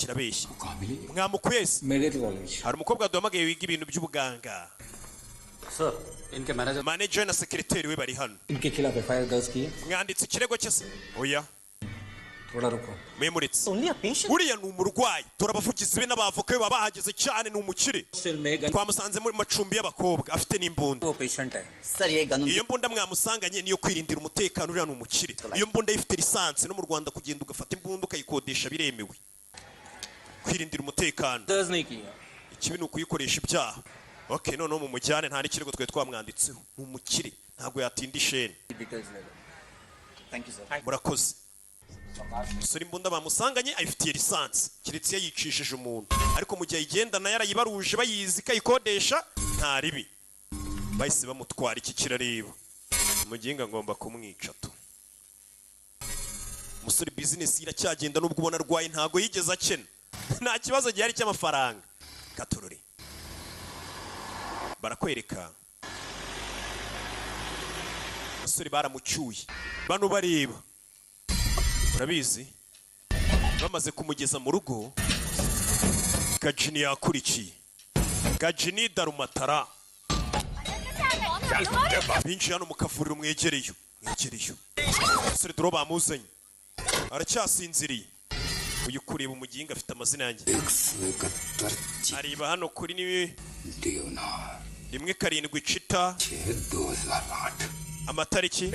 kirabeshya mwamukwese hari umukobwa duhamagaye wiga ibintu by'ubuganga sir इनके manager manager na secretary we bari hano इनके खिलाफ एफआईआर दर्ज की है mwanditse ikirego cye se oya थोड़ा रुको memuritse only a patient uriya ni umurwayi turabavugizi be n'abavoka be baba bahageze cyane ni umukire still Megan twamusanze muri macumbi y'abakobwa afite n'imbunda वो पेशेंट है sir ये gun iyo mbunda mwamusanganye niyo kwirindira umutekano uriya ni umukire iyo mbunda ifite lisansi no mu Rwanda kugenda ugafata imbunda ukayikodesha biremewe kwirindira umutekano दर्ज नहीं किया ikibi ni ukuyikoresha ibyaha okay noneho mu mujyane nta n'ikirego twe twamwanditseho ni umukire ntabwo yatinda isheni details ले लो thank you sir murakoze umusore imbunda bamusanganye ayifitiye lisansi keretse iyo yicishije umuntu ariko mu gihe ayigendana yarayibaruje bayizi kayikodesha nta ribi bahise bamutwara iki kirareba umuginga ngomba kumwica tu umusore bizinesi iracyagenda nubwo ubona arwaye ntago yigeze akena nta kibazo gihari cy'amafaranga katorore barakwereka umusore baramucyuye bano bareba urabizi bamaze kumugeza mu rugo Gajini yakurikiye Gajini Darumatara binjiye hano mu kavuriro mwegereyo umusore dore bamuzanye aracyasinziriye uyu kureba umuginga afite amazina yanjye areba hano kuri ni 1/7 amatariki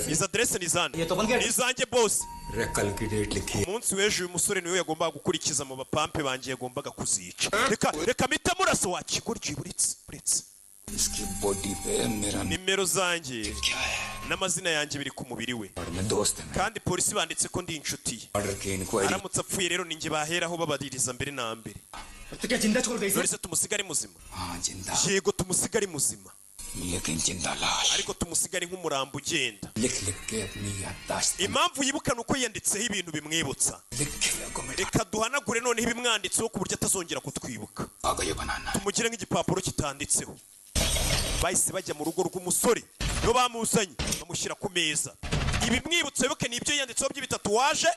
izi adresse ni zande izanjye boss umunsi w'ejo uyu musore niwe yagombaga gukurikiza mu bapampe banjye yagombaga kuzica reka mita muraso wakigurye buretse nimero zanjye n'amazina yanjye biri ku mubiri we kandi polisi banditse ko ndi inshuti aramutse apfuye rero ninjye baheraho babaririza mbere na mbere none tumusiga ari muzima yego tumusiga ari muzima ariko tumusiga ari nk'umurambo ugenda impamvu yibukana uko yanditseho ibintu bimwibutsa reka duhanagure noneho ibimwanditseho ku buryo atazongera kutwibuka tumugire nk'igipapuro kitanditseho bahise bajya mu rugo rw'umusore nibo bamuzanye bamushyira ku meza ibimwibutsa bibuke ni ibyo yanditseho by'ibitatuwaje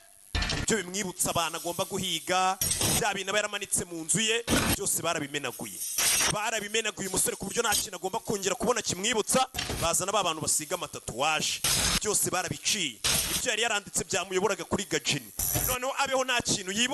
ibyo bimwibutsa abantu agomba guhiga bya bintu aba yaramanitse mu nzu ye byose barabimenaguye umusore ku buryo nta kintu agomba kongera kubona kimwibutsa bazana ba bantu basiga amatatuwaje byose barabiciye ibyo yari yaranditse byamuyoboraga kuri Gajini noneho abeho nta kintu yibuka